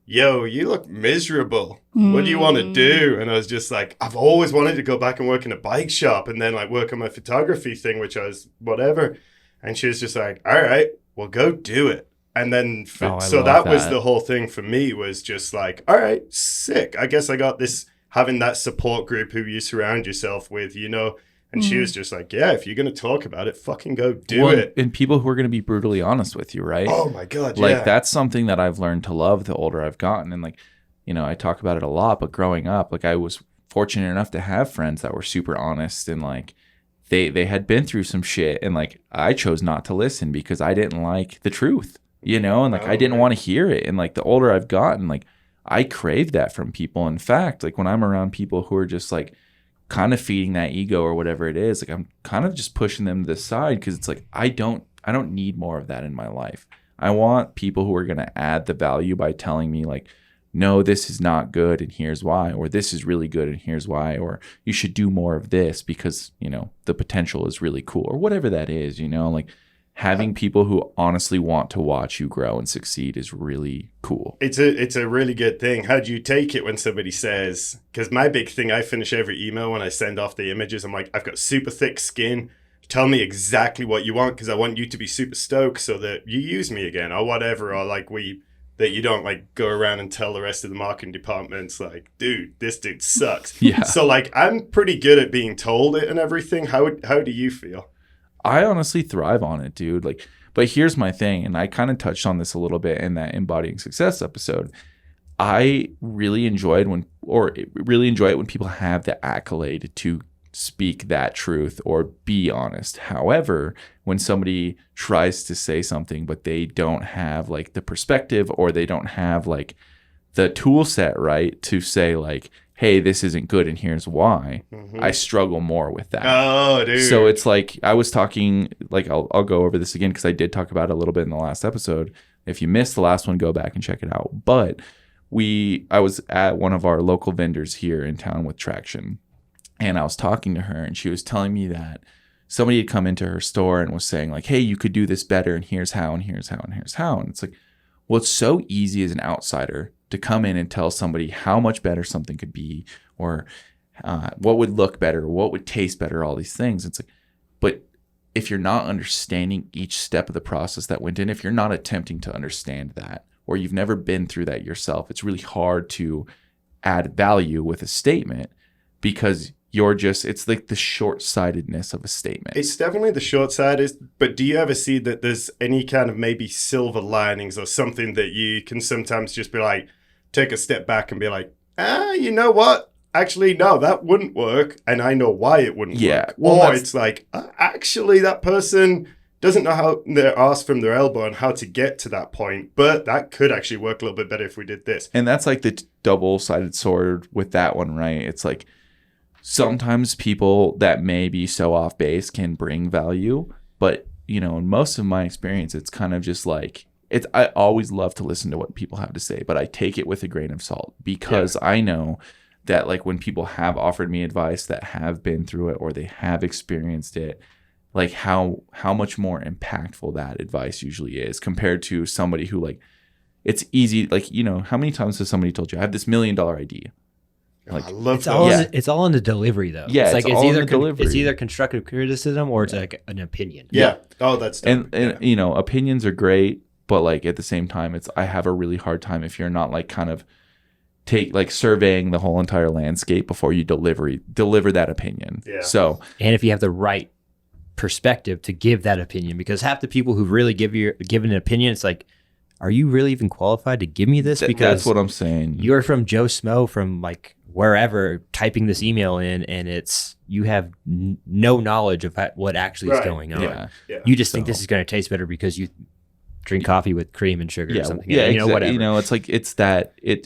yo, you look miserable. What do you want to do? And I was just like, I've always wanted to go back and work in a bike shop and then like work on my photography thing, which I was whatever. And she was just like, all right, well, go do it. And then, so that was the whole thing for me, was just like, all right, sick. I guess I got this, having that support group who you surround yourself with, you know. And she was just like, yeah, if you're going to talk about it, fucking go do it. And people who are going to be brutally honest with you, right? Oh my God, like that's something that I've learned to love the older I've gotten. And like, you know, I talk about it a lot, but growing up, like I was fortunate enough to have friends that were super honest, and like they had been through some shit, and like I chose not to listen because I didn't like the truth. you know, and like I didn't want to hear it. And like the older I've gotten, like I crave that from people. In fact, like when I'm around people who are just like kind of feeding that ego or whatever it is, like I'm kind of just pushing them to the side, because it's like I don't need more of that in my life. I want people who are going to add the value by telling me like, no, this is not good and here's why, or this is really good and here's why, or you should do more of this because, you know, the potential is really cool, or whatever that is, you know, like having people who honestly want to watch you grow and succeed is really cool. It's a really good thing. How do you take it when somebody says, because my big thing, I finish every email when I send off the images, I'm like, I've got super thick skin. Tell me exactly what you want, because I want you to be super stoked so that you use me again or whatever, or like that you don't like go around and tell the rest of the marketing departments like, dude, this dude sucks. Yeah. So like I'm pretty good at being told it and everything. How do you feel? I honestly thrive on it, dude. Like, but here's my thing, and I kind of touched on this a little bit in that Embodying Success episode. I really enjoy it when people have the accolade to speak that truth or be honest. However, when somebody tries to say something but they don't have like the perspective, or they don't have like the tool set right to say like, hey, this isn't good and here's why, I struggle more with that. Oh, dude. So it's like I was talking, like I'll go over this again because I did talk about it a little bit in the last episode. If you missed the last one, go back and check it out. But I was at one of our local vendors here in town with Traction, and I was talking to her, and she was telling me that somebody had come into her store and was saying like, hey, you could do this better, and here's how, and here's how, and here's how. And it's like, well, it's so easy as an outsider to come in and tell somebody how much better something could be, or what would look better, what would taste better, all these things. It's like, but if you're not understanding each step of the process that went in, if you're not attempting to understand that, or you've never been through that yourself, it's really hard to add value with a statement, because it's like the short-sightedness of a statement. It's definitely the short-sighted, but do you ever see that there's any kind of maybe silver linings or something that you can sometimes just be like, take a step back and be like, you know what? Actually, no, that wouldn't work, and I know why it wouldn't work. Well, or it's like, actually, that person doesn't know how their arse from their elbow and how to get to that point, but that could actually work a little bit better if we did this. And that's like the double-sided sword with that one, right? It's like, sometimes people that may be so off base can bring value, but you know, in most of my experience, it's kind of just like I always love to listen to what people have to say, but I take it with a grain of salt, because I know that like when people have offered me advice that have been through it or they have experienced it, like how much more impactful that advice usually is compared to somebody who like, it's easy. Like, you know, how many times has somebody told you, I have this $1 million idea? Like, I love it's all in the delivery though. Yeah, it's all in the delivery. It's either constructive criticism or it's like an opinion. Yeah. Oh, that's and you know, opinions are great, but like at the same time, I have a really hard time if you're not like kind of surveying the whole entire landscape before you deliver that opinion. Yeah. So, and if you have the right perspective to give that opinion, because half the people who really give an opinion, it's like, are you really even qualified to give me this? Because that's what I'm saying. You're from Joe Smo from like wherever typing this email in, and you have no knowledge of what actually is going on. Yeah. You just think this is going to taste better because you drink coffee with cream and sugar or something. Yeah, you know, whatever. You know, it's like it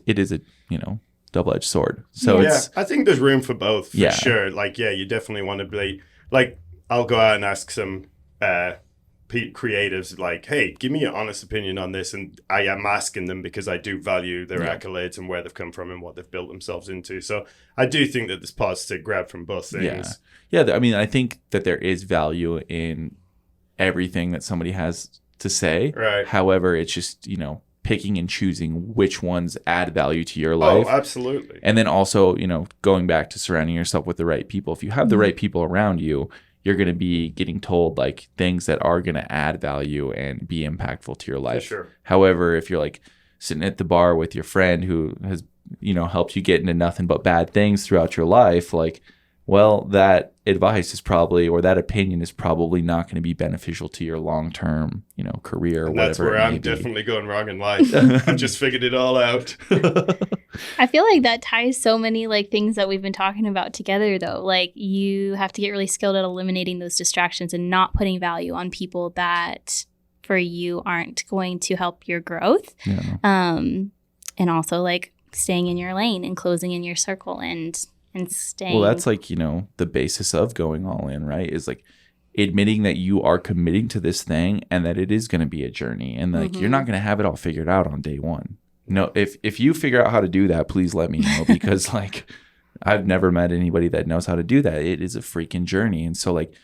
is a, you know, double-edged sword. So I think there's room for both for sure. Like, you definitely want to be like, I'll go out and ask some creatives like, hey, give me your honest opinion on this, and I am asking them because I do value their accolades and where they've come from and what they've built themselves into. So I do think that there's parts to grab from both things. Yeah. I mean, I think that there is value in everything that somebody has to say. Right. However, it's just, you know, picking and choosing which ones add value to your life. Oh, absolutely. And then also, you know, going back to surrounding yourself with the right people. If you have the right people around you, you're going to be getting told like things that are going to add value and be impactful to your life. For sure. However, if you're like sitting at the bar with your friend who has, you know, helped you get into nothing but bad things throughout your life, like, well, that advice is probably, or that opinion is probably not going to be beneficial to your long-term, you know, career or and whatever. That's where I'm definitely going wrong in life. I've just figured it all out. I feel like that ties so many like things that we've been talking about together though. Like you have to get really skilled at eliminating those distractions and not putting value on people that for you aren't going to help your growth. Yeah. And also like staying in your lane and closing in your circle and staying. Well, that's like, the basis of going all in, right? Is like admitting that you are committing to this thing and that it is going to be a journey, and like you're not going to have it all figured out on day one. No, if you figure out how to do that, please let me know, because like I've never met anybody that knows how to do that. It is a freaking journey. And so like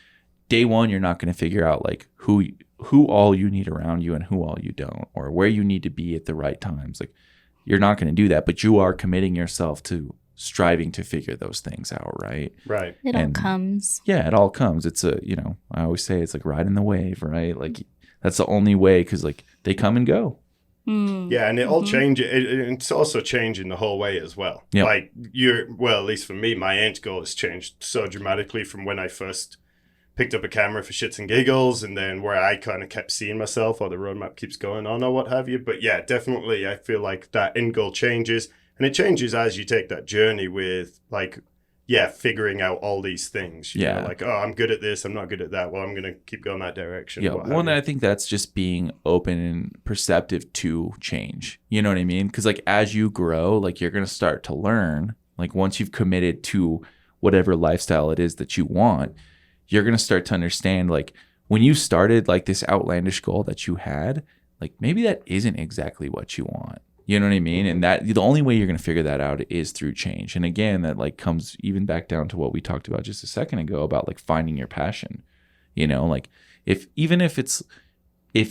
day one, you're not going to figure out like who all you need around you and who all you don't, or where you need to be at the right times. Like you're not going to do that, but you are committing yourself to striving to figure those things out, right? Right. It all comes. Yeah, it all comes. It's I always say it's like riding the wave, right? Like that's the only way, because like they come and go. Yeah, and it all changes. It's also changing the whole way as well. Yep. Like at least for me, my end goal has changed so dramatically from when I first picked up a camera for shits and giggles, and then where I kind of kept seeing myself, or the roadmap keeps going on or what have you. But yeah, definitely I feel like that end goal changes, and it changes as you take that journey with like, figuring out all these things. You know, like, oh, I'm good at this, I'm not good at that. Well, I'm going to keep going that direction. Yeah, and I think that's just being open and perceptive to change. You know what I mean? Because like as you grow, like you're going to start to learn, like once you've committed to whatever lifestyle it is that you want, you're going to start to understand like when you started like this outlandish goal that you had, like maybe that isn't exactly what you want. You know what I mean? And that the only way you're going to figure that out is through change. And again, that like comes even back down to what we talked about just a second ago about like finding your passion. Like if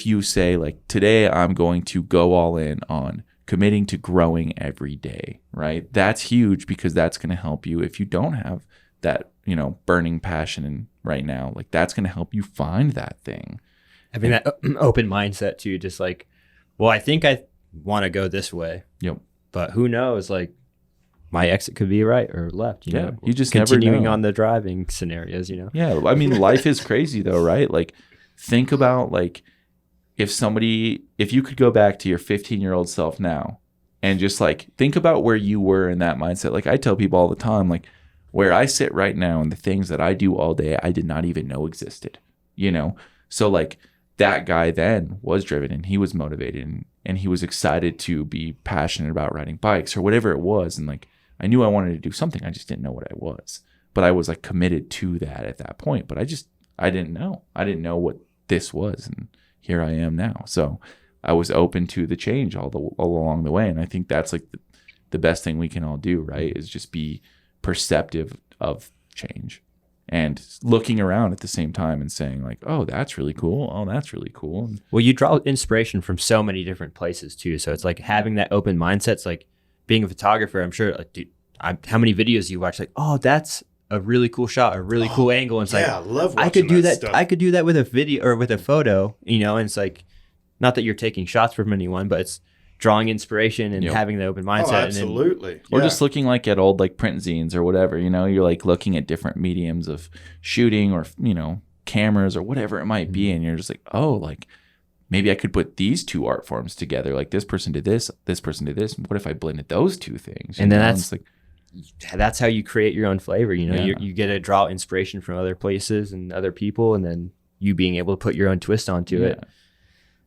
you say like today I'm going to go all in on committing to growing every day, right? That's huge, because that's going to help you if you don't have that, burning passion and right now, like that's going to help you find that thing. Having that open mindset too, just like, well, I think I want to go this way. Yep. But who knows? Like my exit could be right or left. You know, you just continuing never know. on the driving scenarios. Yeah, I mean, life is crazy though, right? Like, think about like if you could go back to your 15-year-old self now and just like think about where you were in that mindset. Like I tell people all the time, like where I sit right now and the things that I do all day, I did not even know existed. So like that guy then was driven and he was motivated and he was excited to be passionate about riding bikes or whatever it was. And like, I knew I wanted to do something. I just didn't know what I was, but I was like committed to that at that point. But I didn't know. I didn't know what this was. And here I am now. So I was open to the change all along the way. And I think that's like the best thing we can all do, right? Is just be perceptive of change and looking around at the same time and saying like, oh, that's really cool. Oh, that's really cool. Well, you draw inspiration from so many different places too. So it's like having that open mindset. It's like being a photographer. I'm sure, like, dude, how many videos you watch? Like, oh, that's a really cool shot, a really cool angle. And it's like, I love watching I could do that. stuff. I could do that with a video or with a photo, and it's like, not that you're taking shots from anyone, but it's drawing inspiration and having the open mindset. Oh, absolutely. Or just looking like at old like print zines or whatever, you're like looking at different mediums of shooting or, cameras or whatever it might be. And you're just like, oh, like maybe I could put these two art forms together. Like this person did this person did this. What if I blended those two things? And then that's how you create your own flavor. Yeah. You get to draw inspiration from other places and other people, and then you being able to put your own twist onto it.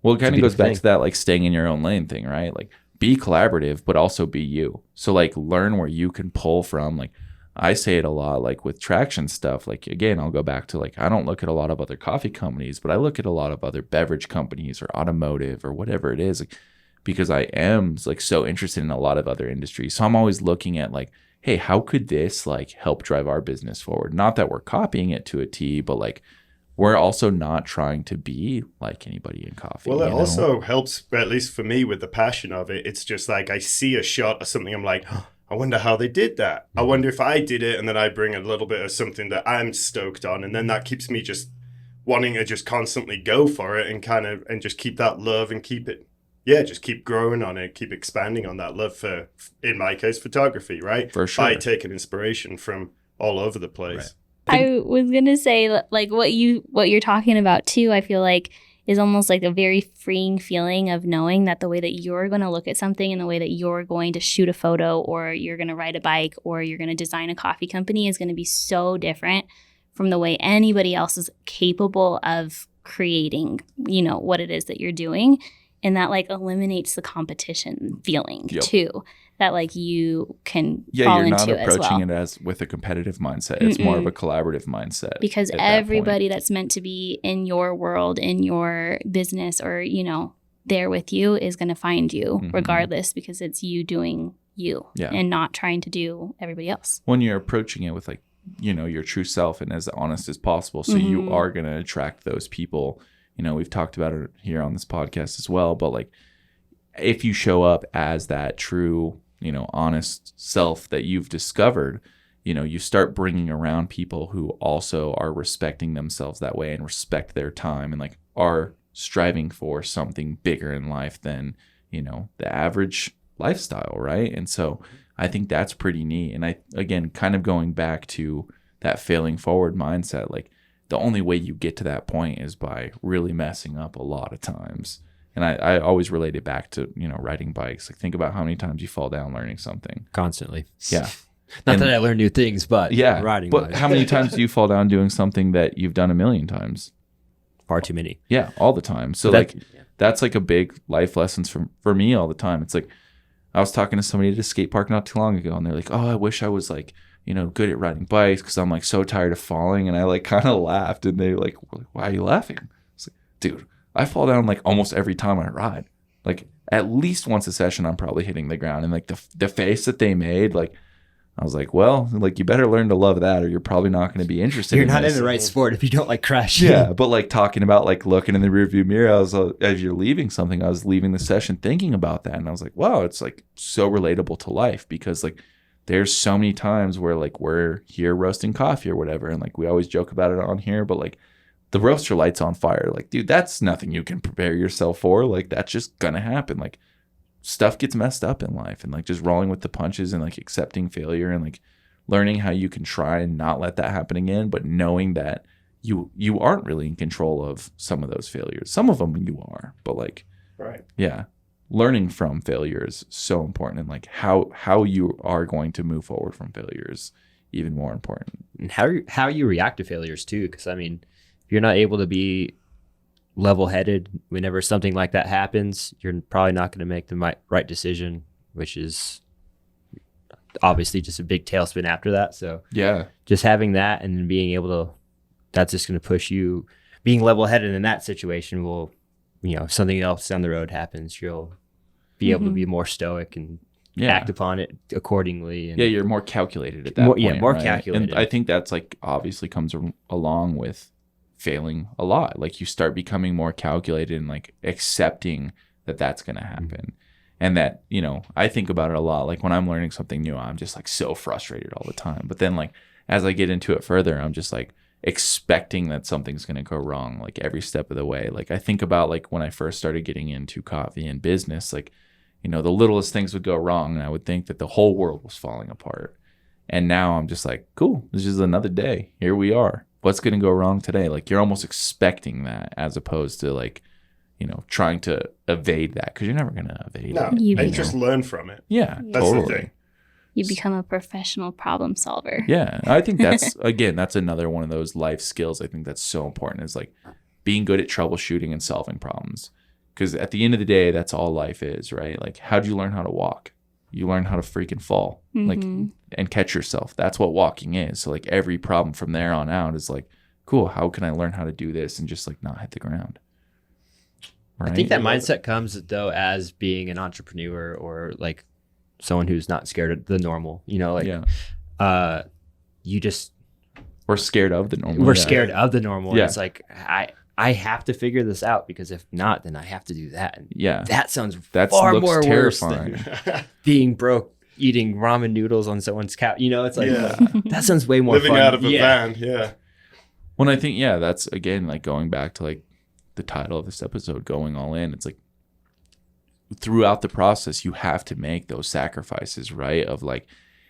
Well, it kind of goes back to that, like staying in your own lane thing, right? Like be collaborative, but also be you. So like learn where you can pull from. Like I say it a lot, like with traction stuff, like again, I'll go back to like, I don't look at a lot of other coffee companies, but I look at a lot of other beverage companies or automotive or whatever it is, like, because I am like so interested in a lot of other industries. So I'm always looking at like, hey, how could this like help drive our business forward? Not that we're copying it to a T, but like, we're also not trying to be like anybody in coffee. Well, it also helps, at least for me, with the passion of it. It's just like I see a shot of something, I'm like, oh, I wonder how they did that. I wonder if I did it, and then I bring a little bit of something that I'm stoked on, and then that keeps me just wanting to just constantly go for it and just keep that love and keep it, just keep growing on it, keep expanding on that love for, in my case, photography, right? For sure. By taking inspiration from all over the place. Right. I was gonna say, like what you're talking about too, I feel like is almost like a very freeing feeling of knowing that the way that you're going to look at something and the way that you're going to shoot a photo or you're going to ride a bike or you're going to design a coffee company is going to be so different from the way anybody else is capable of creating, you know, what it is that you're doing. And that like eliminates the competition feeling too, that like you can fall you're into not as approaching well. it as with a competitive mindset. It's more of a collaborative mindset. Because at that point. everybody that's meant to be in your world, in your business, or, you know, there with you is going to find you regardless, because it's you doing you and not trying to do everybody else. When you're approaching it with like, you know, your true self and as honest as possible. So you are going to attract those people. You know, we've talked about it here on this podcast as well, but like if you show up as that true, you know, honest self that you've discovered, you know, you start bringing around people who also are respecting themselves that way and respect their time and like are striving for something bigger in life than, you know, the average lifestyle, right? And so I think that's pretty neat. And I, again, kind of going back to that failing forward mindset, like the only way you get to that point is by really messing up a lot of times. And I always relate it back to, you know, riding bikes. Like think about how many times you fall down learning something. Constantly. Yeah. Not that I learn new things, but riding but bikes. how many times do you fall down doing something that you've done a million times? Far too many. Yeah, all the time. So that's like a big life lessons for me all the time. It's like I was talking to somebody at a skate park not too long ago, and they're like, "Oh, I wish I was like, you know, good at riding bikes because I'm like so tired of falling." And I like kind of laughed, and they like, "Why are you laughing?" I was like, "Dude, I fall down like almost every time I ride. Like at least once a session, I'm probably hitting the ground." And like the face that they made, like I was like, "Well, like you better learn to love that, or you're probably not going to be interested." You're not in the right sport if you don't like crashing. Yeah, but like talking about like looking in the rearview mirror, I was as you're leaving something, I was leaving the session thinking about that, and I was like, "Wow, it's like so relatable to life," because like there's so many times where like we're here roasting coffee or whatever, and like we always joke about it on here, but like the roaster light's on fire. Like, dude, that's nothing you can prepare yourself for. Like that's just gonna happen. Like stuff gets messed up in life, and like just rolling with the punches and like accepting failure and like learning how you can try and not let that happen again, but knowing that you aren't really in control of some of those failures. Some of them you are, but like, learning from failure is so important, and like how you are going to move forward from failure is even more important. And how you react to failures too, because I mean, if you're not able to be level-headed whenever something like that happens, you're probably not going to make the right decision, which is obviously just a big tailspin after that. So just having that and then being able to, that's just going to push you. Being level-headed in that situation will, you know, if something else down the road happens, you'll be able to be more stoic and act upon it accordingly. And you're more calculated at that point. Yeah, more right? calculated. And I think that's like obviously comes along with failing a lot. Like you start becoming more calculated and like accepting that that's going to happen. And that, you know, I think about it a lot. Like when I'm learning something new, I'm just like so frustrated all the time. But then like as I get into it further, I'm just like expecting that something's going to go wrong like every step of the way. Like I think about like when I first started getting into coffee and business, like, you know, the littlest things would go wrong and I would think that the whole world was falling apart. And now I'm just like, cool, this is another day. Here we are. What's going to go wrong today? Like you're almost expecting that as opposed to like, you know, trying to evade that, because you're never going to evade it. And just learn from it. Yeah, that's totally. the thing. You become a professional problem solver. Yeah, I think that's, again, that's another one of those life skills. I think that's so important, is like being good at troubleshooting and solving problems. Because at the end of the day, that's all life is, right? Like, how do you learn how to walk? You learn how to freaking fall, like, and catch yourself. That's what walking is. So like every problem from there on out is like, cool, how can I learn how to do this and just like not hit the ground? Right? I think that mindset comes though as being an entrepreneur or like someone who's not scared of the normal, you know, like you just we're scared of the normal. We're scared of the normal. Yeah. It's like I have to figure this out, because if not, then I have to do that. And that sounds far more terrifying. Worse than being broke, eating ramen noodles on someone's couch. You know, it's like that sounds way more living fun. out of a van. Yeah. When I think, that's again like going back to like the title of this episode, going all in. It's like throughout the process, you have to make those sacrifices, right? Of like,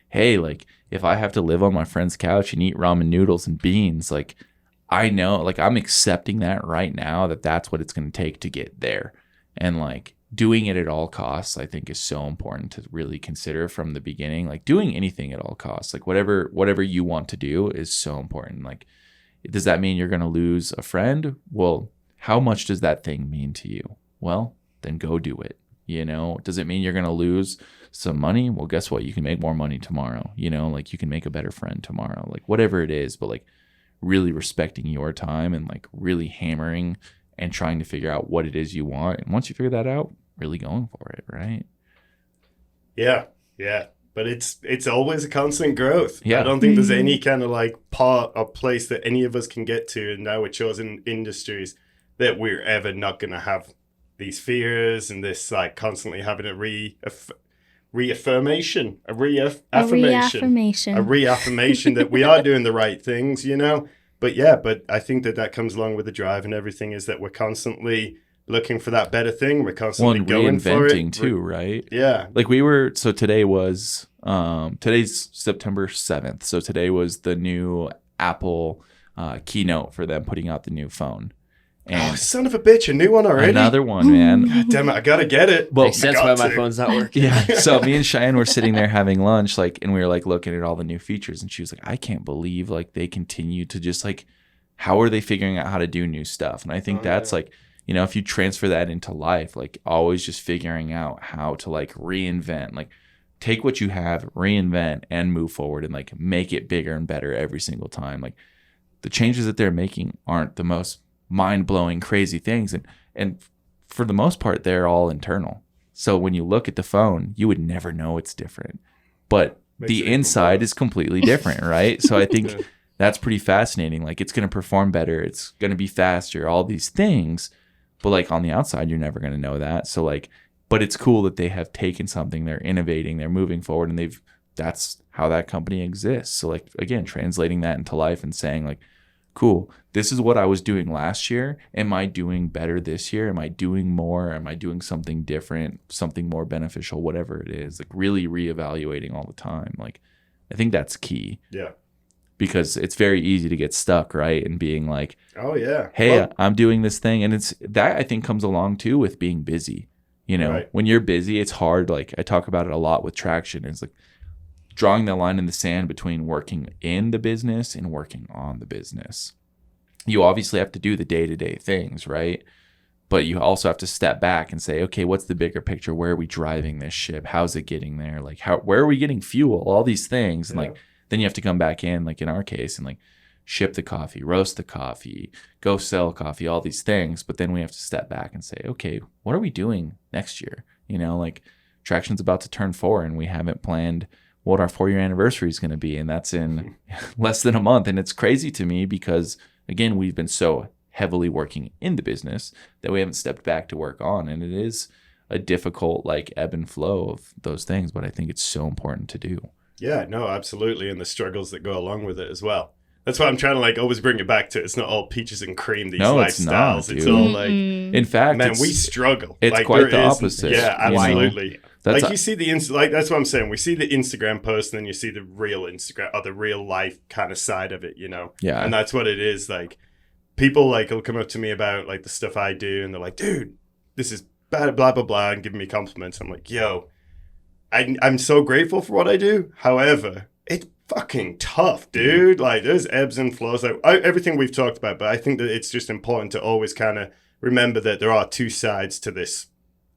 hey, like if I have to live on my friend's couch and eat ramen noodles and beans, like I know, like I'm accepting that right now, that that's what it's going to take to get there. And like doing it at all costs, I think is so important to really consider from the beginning. Like doing anything at all costs, like whatever you want to do is so important. Like, does that mean you're going to lose a friend? Well, how much does that thing mean to you? Well, then go do it. Does it mean you're going to lose some money? Well, guess what? You can make more money tomorrow. Like you can make a better friend tomorrow, like whatever it is, but like really respecting your time and like really hammering and trying to figure out what it is you want. And once you figure that out, really going for it, right? Yeah. But it's always a constant growth. Yeah. I don't think there's any kind of like part or place that any of us can get to in our chosen industries that we're ever not going to have these fears and this like constantly having a reaffirmation that we are doing the right things, But I think that comes along with the drive and everything, is that we're constantly looking for that better thing. We're constantly going for it. Reinventing too, right? Yeah. Like today was, today's September 7th. So today was the new Apple keynote for them putting out the new phone. And son of a bitch, a new one already? Another one, man. God damn it, I gotta get it. Well, makes sense why my phone's not working. Yeah. So me and Cheyenne were sitting there having lunch, like, and we were like looking at all the new features, and she was like, I can't believe like they continue to just like, how are they figuring out how to do new stuff? And I think that's like, if you transfer that into life, like always just figuring out how to like reinvent, like take what you have, reinvent and move forward and like make it bigger and better every single time. Like the changes that they're making aren't the most mind-blowing crazy things, and for the most part they're all internal. So when you look at the phone, you would never know it's different, but the inside is completely different, right? So I think that's pretty fascinating. Like it's going to perform better, it's going to be faster, all these things, but like on the outside you're never going to know that. So like, but it's cool that they have taken something, they're innovating, they're moving forward, and that's how that company exists. So like, again, translating that into life and saying like, cool, this is what I was doing last year. Am I doing better this year? Am I doing more? Am I doing something different, something more beneficial, whatever it is? Like really reevaluating all the time. Like I think that's key. Yeah. Because it's very easy to get stuck, right? And being like, oh yeah, hey, I'm doing this thing. And it's that I think comes along too with being busy. Right. When you're busy, it's hard. Like I talk about it a lot with traction. It's like drawing the line in the sand between working in the business and working on the business. You obviously have to do the day-to-day things, right? But you also have to step back and say, okay, what's the bigger picture? Where are we driving this ship? How's it getting there? Like where are we getting fuel? All these things. And like, then you have to come back in, like in our case, and like ship the coffee, roast the coffee, go sell coffee, all these things. But then we have to step back and say, okay, what are we doing next year? Like Traction's about to turn 4 and we haven't planned what our 4-year anniversary is going to be. And that's in less than a month. And it's crazy to me because, again, we've been so heavily working in the business that we haven't stepped back to work on. And it is a difficult like ebb and flow of those things, but I think it's so important to do. Yeah, no, absolutely. And the struggles that go along with it as well. That's why I'm trying to like always bring it back to, it's not all peaches and cream, these lifestyles. It's all like, in fact, man, we struggle. It's like, quite the opposite. Yeah, absolutely. Like you see like that's what I'm saying. We see the Instagram post and then you see the real Instagram or the real life kind of side of it, Yeah. And that's what it is. Like people like will come up to me about like the stuff I do and they're like, dude, this is bad, blah, blah, blah, and giving me compliments. I'm like, yo, I'm so grateful for what I do. However, it's fucking tough, dude. Like there's ebbs and flows, like everything we've talked about, but I think that it's just important to always kind of remember that there are two sides to this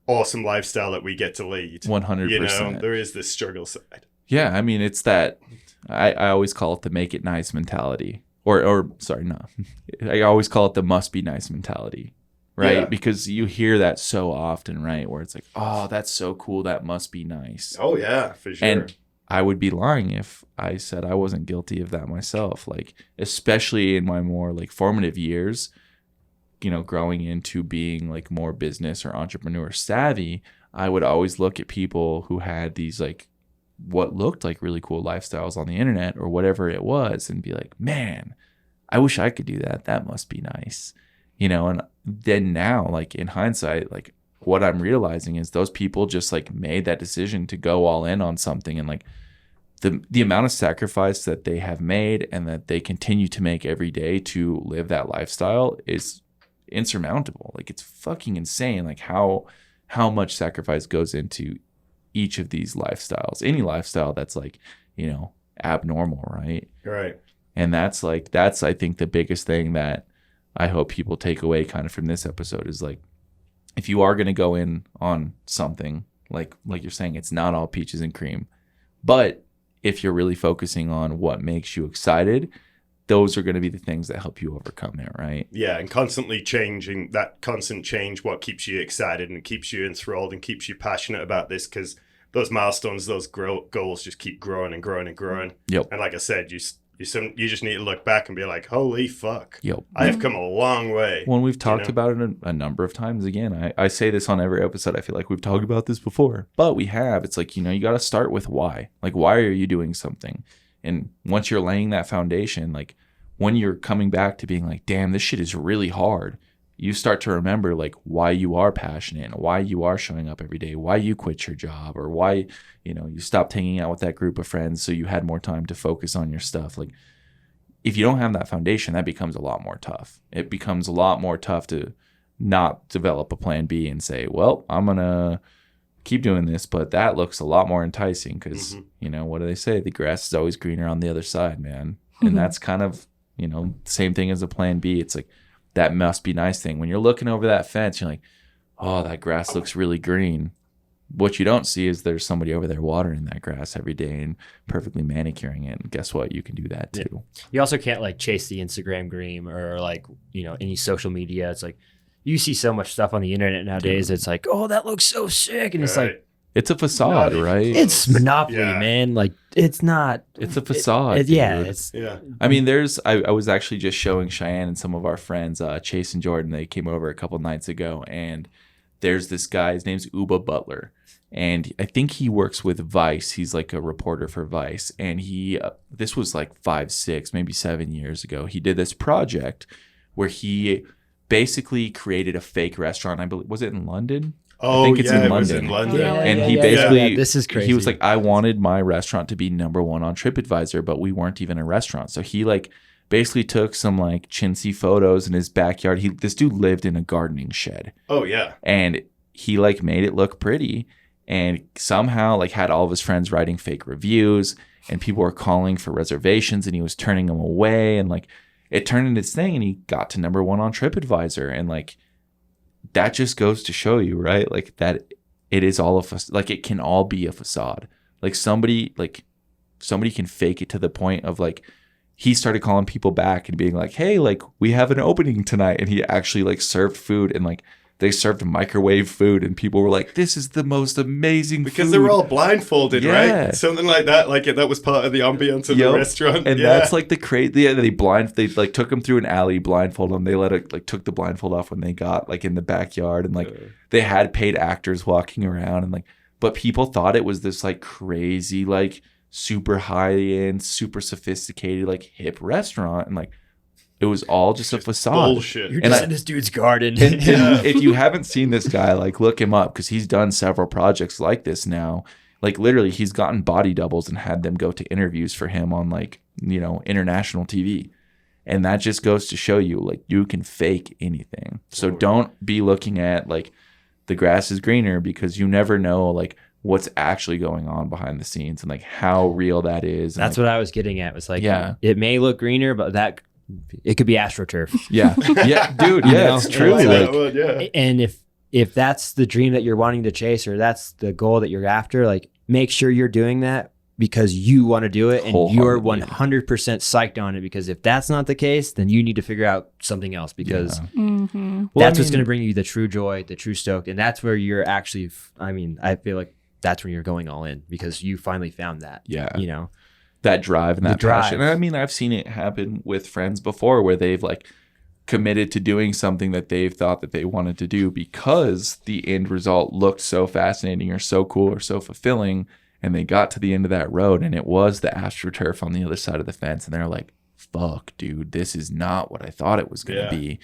awesome lifestyle that we get to lead. 100%. There is this struggle side. Yeah, I mean, it's that I always call it the make it nice mentality, or sorry, no, I always call it the must be nice mentality, right? Yeah. Because you hear that so often, right? Where it's like, oh, that's so cool, that must be nice. Oh yeah, for sure. And I would be lying if I said I wasn't guilty of that myself. Like, especially in my more like formative years, growing into being like more business or entrepreneur savvy, I would always look at people who had these like what looked like really cool lifestyles on the internet or whatever it was and be like, man, I wish I could do that. That must be nice. And then now, like in hindsight, like what I'm realizing is those people just like made that decision to go all in on something, and like the amount of sacrifice that they have made and that they continue to make every day to live that lifestyle is insurmountable. Like it's fucking insane like how much sacrifice goes into each of these lifestyles, any lifestyle that's like abnormal, right? Right. And that's I think the biggest thing that I hope people take away kind of from this episode is like, if you are going to go in on something, like you're saying, it's not all peaches and cream. But if you're really focusing on what makes you excited, those are going to be the things that help you overcome it, right? Yeah, and constantly changing, that constant change, what keeps you excited and keeps you enthralled and keeps you passionate about this, because those milestones, those goals just keep growing and growing and growing. Yep. And like I said, you just need to look back and be like, holy fuck, Yep. I have come a long way. Well, we've talked about it a number of times. Again, I say this on every episode. I feel like we've talked about this before, but we have. It's like, you got to start with why. Like, why are you doing something? And once you're laying that foundation, like when you're coming back to being like, damn, this shit is really hard, you start to remember like why you are passionate and why you are showing up every day, why you quit your job, or why, you stopped hanging out with that group of friends so you had more time to focus on your stuff. Like, if you don't have that foundation, that becomes a lot more tough. It becomes a lot more tough to not develop a plan B and say, well, I'm going to keep doing this, but that looks a lot more enticing because, what do they say? The grass is always greener on the other side, man. And that's kind of, same thing as a plan B. It's like, that must be nice thing. When you're looking over that fence, you're like, oh, that grass looks really green. What you don't see is there's somebody over there watering that grass every day and perfectly manicuring it. And guess what? You can do that too. Yeah. You also can't like chase the Instagram dream or like, any social media. It's like you see so much stuff on the internet nowadays. It's like, oh, that looks so sick. And it's like, it's a facade, right? It's Monopoly, man. Like, it's not. It's a facade. I mean, I was actually just showing Cheyenne and some of our friends, Chase and Jordan. They came over a couple nights ago, and there's this guy. His name's Uba Butler, and I think he works with Vice. He's like a reporter for Vice, and this was like 5, 6, maybe 7 years ago. He did this project where he basically created a fake restaurant. I believe, was it in London? Oh, I think it's yeah, in it was London. in London. And he basically, this is crazy. He was like, I wanted my restaurant to be number 1 on TripAdvisor, but we weren't even a restaurant. So he like basically took some like chintzy photos in his backyard. This dude lived in a gardening shed. Oh, yeah. And he like made it look pretty, and somehow like had all of his friends writing fake reviews, and people were calling for reservations, and he was turning them away, and like it turned into this thing, and he got to number 1 on TripAdvisor. And like, that just goes to show you, right? Like that it is all like it can all be a facade. Like somebody can fake it to the point of like, he started calling people back and being like, hey, like we have an opening tonight. And he actually like served food, and like they served microwave food, and people were like, this is the most amazing because food. they were all blindfolded, right? Something like that. Like that was part of the ambience of the restaurant. And that's like the crazy. Yeah, they like took them through an alley, blindfolded them. They took the blindfold off when they got like in the backyard, and like they had paid actors walking around, and like, but people thought it was this like crazy, like super high end, super sophisticated, like hip restaurant, and like, it was all just a facade. Bullshit. You're just in this dude's garden. And if you haven't seen this guy, like look him up, because he's done several projects like this now. Like literally, he's gotten body doubles and had them go to interviews for him on like, international TV. And that just goes to show you, like, you can fake anything. So don't be looking at like the grass is greener, because you never know like what's actually going on behind the scenes and like how real that is. That's like, what I was getting at. Was like, it may look greener, but it could be AstroTurf. Yeah, dude. Yeah, it's true. And if that's the dream that you're wanting to chase, or that's the goal that you're after, like make sure you're doing that because you want to do it and you're 100% psyched on it. Because if that's not the case, then you need to figure out something else, because that's what's going to bring you the true joy, the true stoke. And that's where you're actually, I feel like that's when you're going all in, because you finally found that. Yeah. That drive and that passion. And I mean, I've seen it happen with friends before where they've like committed to doing something that they've thought that they wanted to do because the end result looked so fascinating or so cool or so fulfilling. And they got to the end of that road, and it was the AstroTurf on the other side of the fence. And they're like, fuck, dude, this is not what I thought it was going to be.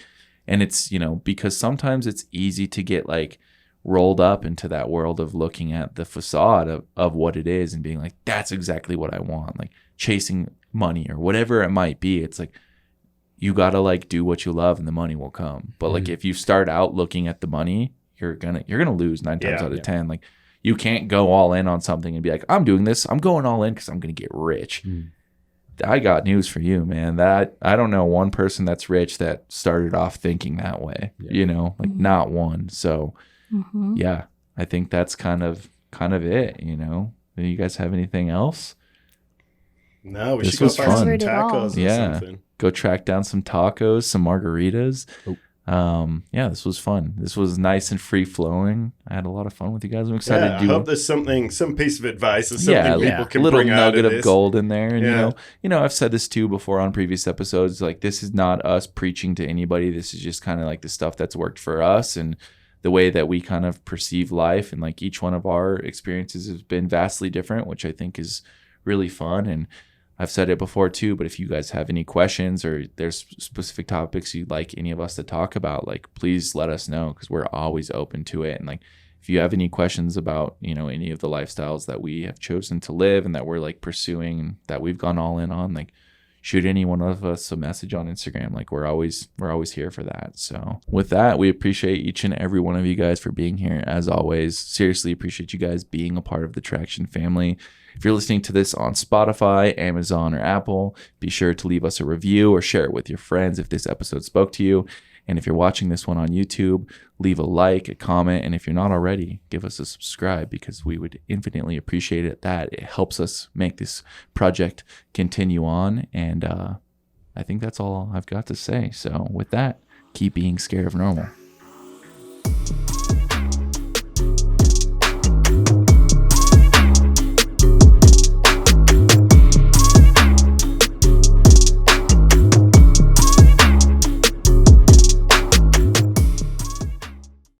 And it's, because sometimes it's easy to get like rolled up into that world of looking at the facade of what it is and being like, that's exactly what I want, like chasing money or whatever it might be. It's like, you got to like do what you love and the money will come. But like, if you start out looking at the money, you're going to lose 9 times out of 10. Like, you can't go all in on something and be like, I'm doing this, I'm going all in because I'm going to get rich. I got news for you, man. That I don't know one person that's rich that started off thinking that way. Yeah. You know, like not one. So yeah, I think that's kind of it. You know, do you guys have anything else? No, we This should go was find fun. some Covered it all. tacos or Yeah. something. Go track down some tacos, some margaritas. Oh. Yeah, this was fun. This was nice and free flowing. I had a lot of fun with you guys. I'm excited Yeah, to do I hope there's some piece of advice or something people can little bring out nugget of of this. gold in there. And Yeah. you know, I've said this too before on previous episodes. Like, this is not us preaching to anybody. This is just kind of like the stuff that's worked for us and the way that we kind of perceive life. And like each one of our experiences has been vastly different, which I think is really fun. And I've said it before too, but if you guys have any questions or there's specific topics you'd like any of us to talk about, like, please let us know, because we're always open to it. And like, if you have any questions about, you know, any of the lifestyles that we have chosen to live and that we're like pursuing and that we've gone all in on, like, shoot any one of us a message on Instagram. Like, we're always here for that. So with that, we appreciate each and every one of you guys for being here. As always, seriously appreciate you guys being a part of the Traction family. If you're listening to this on Spotify, Amazon, or Apple, be sure to leave us a review or share it with your friends if this episode spoke to you. And if you're watching this one on YouTube, leave a like, a comment, and if you're not already, give us a subscribe, because we would infinitely appreciate it. That it helps us make this project continue on. And I think that's all I've got to say. So with that, keep being scared of normal.